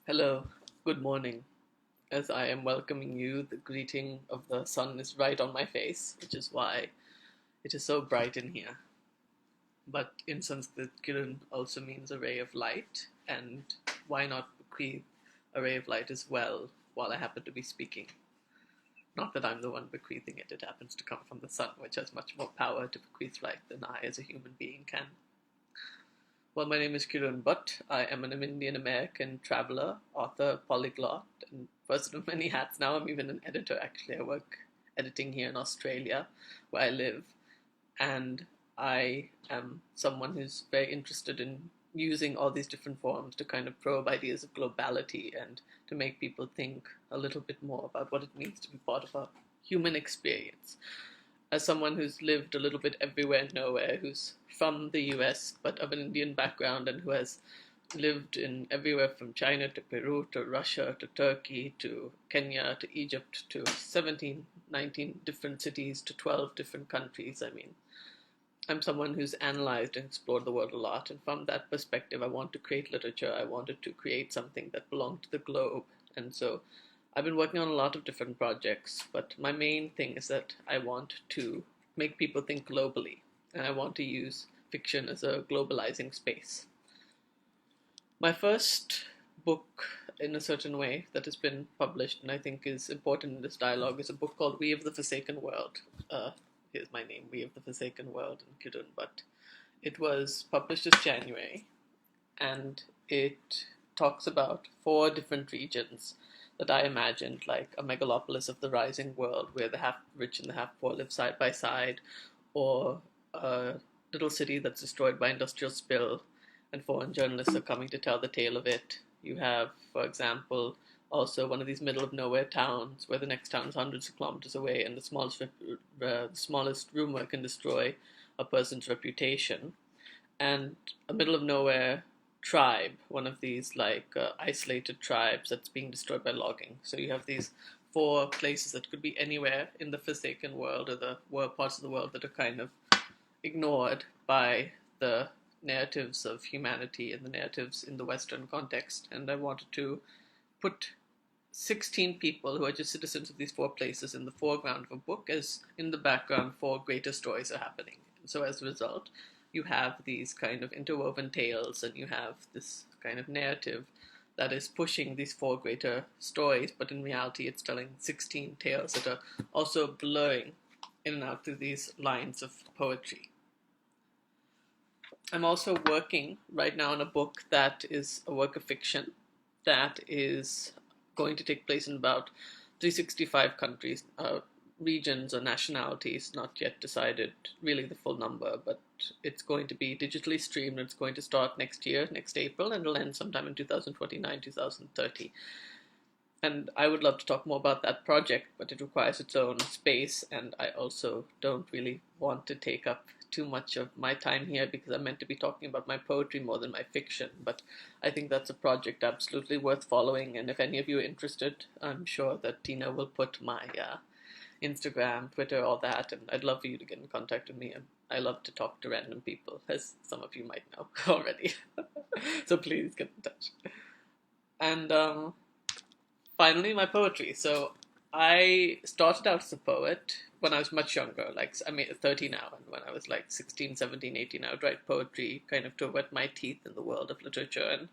Hello, good morning. As I am welcoming you, the greeting of the sun is right on my face, which is why it is so bright in here. But in Sanskrit, Kiran also means a ray of light, and why not bequeath a ray of light as well while I happen to be speaking? Not that I'm the one bequeathing it, it happens to come from the sun, which has much more power to bequeath light than I as a human being can. Well, my name is Kiran Bhat. I am an Indian American traveler, author, polyglot, and person of many hats. Now I'm even an editor, actually. I work editing here in Australia, where I live. And I am someone who's very interested in using all these different forms to kind of probe ideas of globality and to make people think a little bit more about what it means to be part of a human experience. As someone who's lived a little bit everywhere and nowhere, who's from the US but of an Indian background and who has lived in everywhere from China to Peru to Russia to Turkey to Kenya to Egypt to 17, 19 different cities to 12 different countries. I'm someone who's analyzed and explored the world a lot, and from that perspective, I want to create literature. I wanted to create something that belonged to the globe, and so I've been working on a lot of different projects, but my main thing is that I want to make people think globally, and I want to use fiction as a globalizing space. My first book, in a certain way, that has been published and I think is important in this dialogue is a book called We of the Forsaken World. Here's my name, We of the Forsaken World, in Kiran, but it was published this January, and it talks about four different regions that I imagined, like a megalopolis of the rising world where the half rich and the half poor live side by side, or a little city that's destroyed by industrial spill and foreign journalists are coming to tell the tale of it. You have, for example, also one of these middle of nowhere towns where the next town is hundreds of kilometers away and the smallest rumor can destroy a person's reputation. And a middle of nowhere tribe, one of these isolated tribes that's being destroyed by logging. So you have these four places that could be anywhere in the forsaken world or the parts of the world that are kind of ignored by the narratives of humanity and the narratives in the Western context. And I wanted to put 16 people who are just citizens of these four places in the foreground of a book, as in the background, four greater stories are happening. And so as a result, you have these kind of interwoven tales and you have this kind of narrative that is pushing these four greater stories, but in reality, it's telling 16 tales that are also blurring in and out through these lines of poetry. I'm also working right now on a book that is a work of fiction that is going to take place in about 365 countries, regions or nationalities, not yet decided really the full number, but it's going to be digitally streamed. It's going to start next year, next April, and it'll end sometime in 2029, 2030. And I would love to talk more about that project, but it requires its own space, and I also don't really want to take up too much of my time here because I'm meant to be talking about my poetry more than my fiction. But I think that's a project absolutely worth following, and if any of you are interested, I'm sure that Tina will put my Instagram, Twitter, all that, and I'd love for you to get in contact with me. I love to talk to random people, as some of you might know already. So please get in touch. And finally, my poetry. So I started out as a poet when I was much younger, 30 now, and when I was like 16, 17, 18, I would write poetry kind of to wet my teeth in the world of literature, and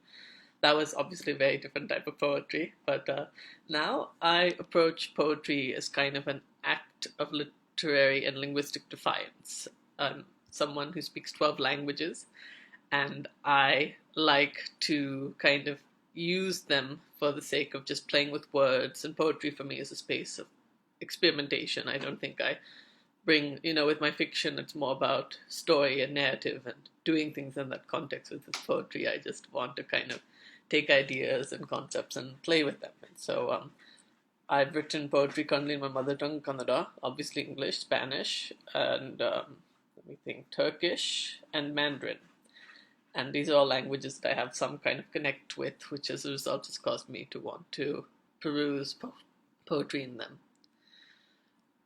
that was obviously a very different type of poetry, but now I approach poetry as kind of an act of literary and linguistic defiance. I'm someone who speaks 12 languages, and I like to kind of use them for the sake of just playing with words, and poetry for me is a space of experimentation. I don't think I bring, with my fiction, it's more about story and narrative and doing things in that context. With this poetry, I just want to kind of take ideas and concepts and play with them. And so I've written poetry currently in my mother tongue, Kannada, obviously English, Spanish, and let me think, Turkish and Mandarin. And these are all languages that I have some kind of connect with, which as a result has caused me to want to peruse poetry in them.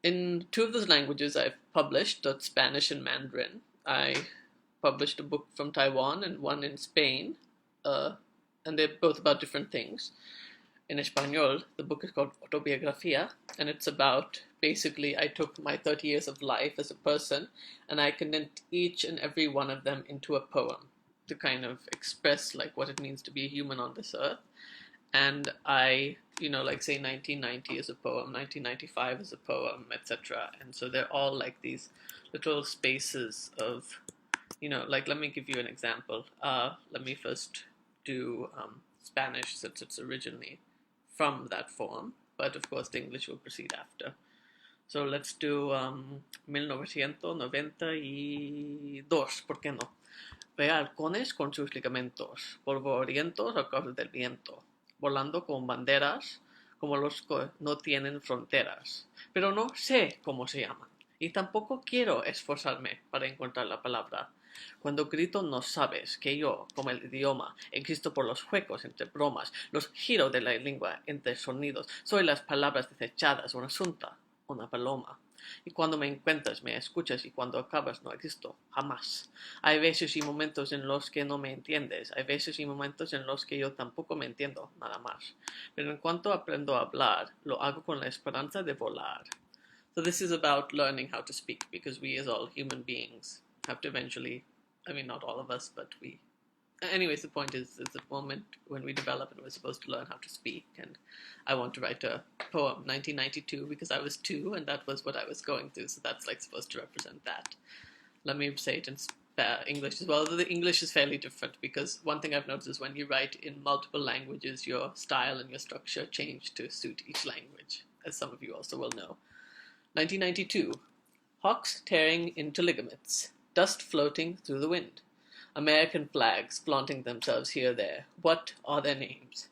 In two of those languages I've published, that's Spanish and Mandarin. I published a book from Taiwan and one in Spain and they're both about different things. In Espanol, the book is called Autobiografía, and it's about, basically, I took my 30 years of life as a person and I condensed each and every one of them into a poem to kind of express like what it means to be a human on this earth. And I, like say 1990 is a poem, 1995 is a poem, etc. And so they're all like these little spaces of, like let me give you an example. Let me first do Spanish, since it's originally from that form, but of course the English will proceed after. So let's do 1992, ¿por qué no? Ve halcones con sus ligamentos, polvorientos a causa del viento, volando con banderas como los que no tienen fronteras. Pero no sé cómo se llaman, y tampoco quiero esforzarme para encontrar la palabra. Cuando grito no sabes que yo, como el idioma, existo por los juegos entre bromas, los giros de la lengua entre sonidos, soy las palabras desechadas, una asunta, una paloma. Y cuando me encuentras, me escuchas, y cuando acabas, no existo, jamás. Hay veces y momentos en los que no me entiendes, hay veces y momentos en los que yo tampoco me entiendo, nada más. Pero en cuanto aprendo a hablar, lo hago con la esperanza de volar. So this is about learning how to speak, because we as all human beings have to eventually, I mean, not all of us, but we. Anyways, the point is, it's a moment when we develop and we're supposed to learn how to speak. And I want to write a poem, 1992, because I was 2, and that was what I was going through. So that's like supposed to represent that. Let me say it in English as well. Although the English is fairly different, because one thing I've noticed is when you write in multiple languages, your style and your structure change to suit each language, as some of you also will know. 1992. Hawks tearing into ligaments, dust floating through the wind. American flags flaunting themselves here or there. What are their names?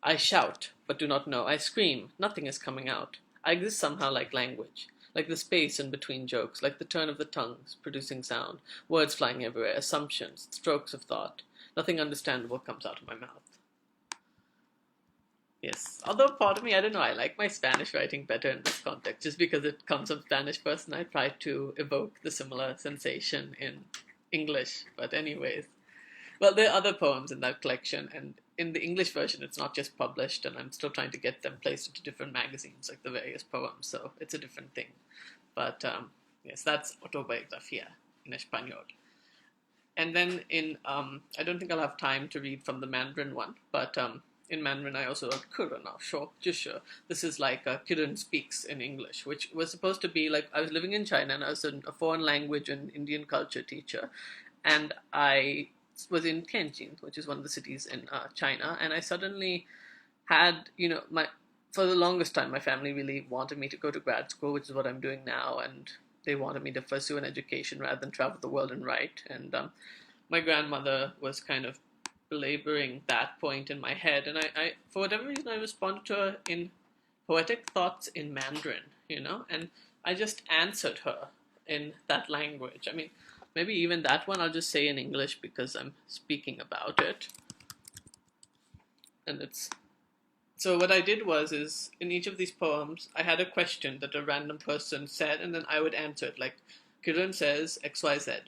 I shout, but do not know. I scream, nothing is coming out. I exist somehow like language, like the space in between jokes, like the turn of the tongues, producing sound, words flying everywhere, assumptions, strokes of thought. Nothing understandable comes out of my mouth. Yes, although part of me, I don't know, I like my Spanish writing better in this context, just because it comes from Spanish first, and I try to evoke the similar sensation in English. But anyways, well, there are other poems in that collection, and in the English version, it's not just published, and I'm still trying to get them placed into different magazines, like the various poems, so it's a different thing. But yes, that's Autobiografía in Español. And then in, I don't think I'll have time to read from the Mandarin one, but in Mandarin I also wrote Kiran, sure, just sure. This is like Kiran speaks in English, which was supposed to be like, I was living in China and I was a foreign language and Indian culture teacher, and I was in Tianjin, which is one of the cities in China, and I suddenly had, for the longest time, my family really wanted me to go to grad school, which is what I'm doing now, and they wanted me to pursue an education rather than travel the world and write. And my grandmother was kind of belaboring that point in my head, and I for whatever reason, I responded to her in poetic thoughts in Mandarin, and I just answered her in that language. I mean, maybe even that one I'll just say in English because I'm speaking about it. And so what I did is in each of these poems, I had a question that a random person said, and then I would answer it. Like, Kiran says XYZ.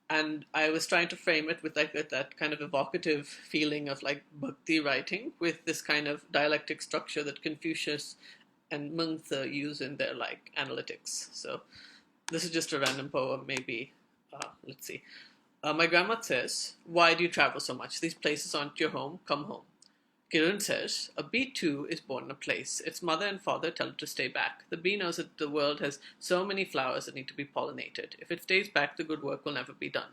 And I was trying to frame it with like that kind of evocative feeling of like bhakti writing, with this kind of dialectic structure that Confucius and Mengzi use in their like analytics. So this is just a random poem, maybe. Let's see. My grandma says, "Why do you travel so much? These places aren't your home. Come home." Kiran says, "A bee too is born in a place. Its mother and father tell it to stay back. The bee knows that the world has so many flowers that need to be pollinated. If it stays back, the good work will never be done."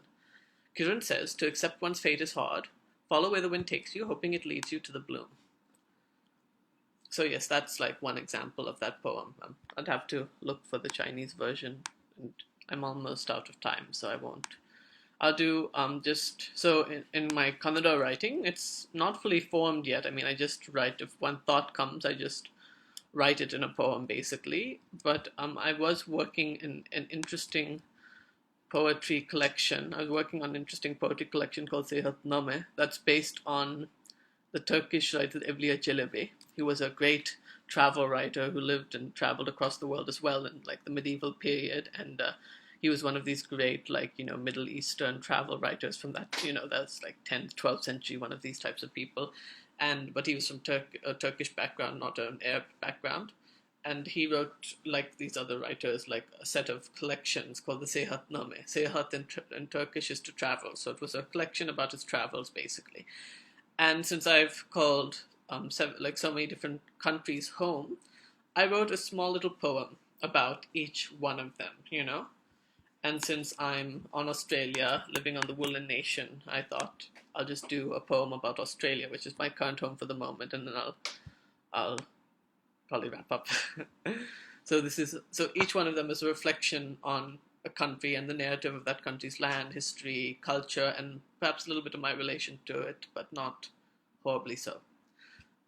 Kiran says, "To accept one's fate is hard. Follow where the wind takes you, hoping it leads you to the bloom." So yes, that's like one example of that poem. I'd have to look for the Chinese version, and I'm almost out of time, so I won't. I'll do just, so in my Kannada writing, it's not fully formed yet. I mean, I just write, if one thought comes, I just write it in a poem, basically. But I was working in an interesting poetry collection. I was working on an interesting poetry collection called Sehatname, that's based on the Turkish writer Evliya Çelebi. He was a great travel writer who lived and traveled across the world as well in like the medieval period, and he was one of these great, like, Middle Eastern travel writers from that, that's like 10th, 12th century, one of these types of people. But he was from a Turkish background, not an Arab background. And he wrote, like these other writers, like a set of collections called the Seyahatname. Seyahat in Turkish is to travel, so it was a collection about his travels, basically. And since I've called like so many different countries home, I wrote a small little poem about each one of them. And since I'm on Australia, living on the Woolen Nation, I thought I'll just do a poem about Australia, which is my current home for the moment, and then I'll probably wrap up. So each one of them is a reflection on a country and the narrative of that country's land, history, culture, and perhaps a little bit of my relation to it, but not horribly so.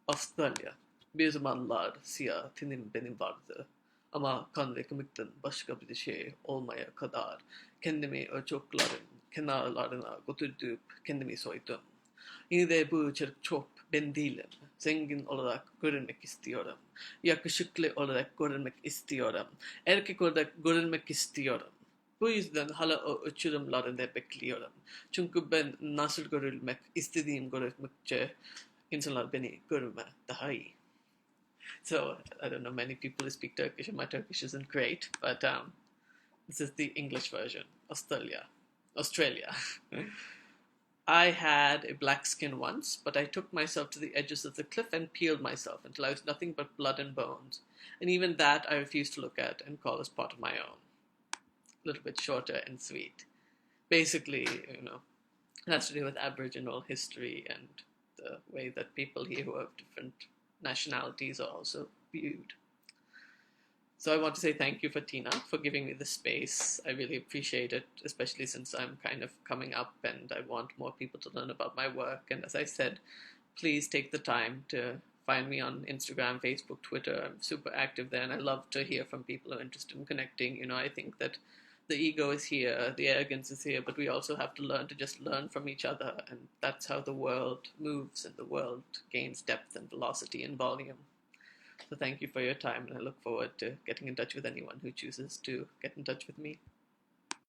Australia. Bir zamanlar siyah tenim benim vardı. Ama kan ve kemikten başka bir şey olmaya kadar kendimi ölçeklerin kenarlarına götürdüp kendimi soydum. Yine de bu çocuk çok ben değilim. Zengin olarak görünmek istiyorum. Yakışıklı olarak görünmek istiyorum. Erkek olarak görünmek istiyorum. Bu yüzden hala o uçurumlarında bekliyorum. Çünkü ben nasıl görülmek istediğim görülmekçe insanlar beni görme daha iyi. So I don't know many people who speak Turkish, and my Turkish isn't great, but this is the English version. Australia. I had a black skin once, but I took myself to the edges of the cliff and peeled myself until I was nothing but blood and bones. And even that I refused to look at and call as part of my own. A little bit shorter and sweet. Basically, it has to do with Aboriginal history and the way that people here who have different nationalities are also viewed. So I want to say thank you for Tina for giving me the space. I really appreciate it, especially since I'm kind of coming up and I want more people to learn about my work. And as I said, please take the time to find me on Instagram, Facebook, Twitter. I'm super active there, and I love to hear from people who are interested in connecting. I think that the ego is here, the arrogance is here, but we also have to learn to just learn from each other, and that's how the world moves and the world gains depth and velocity and volume. So thank you for your time, and I look forward to getting in touch with anyone who chooses to get in touch with me.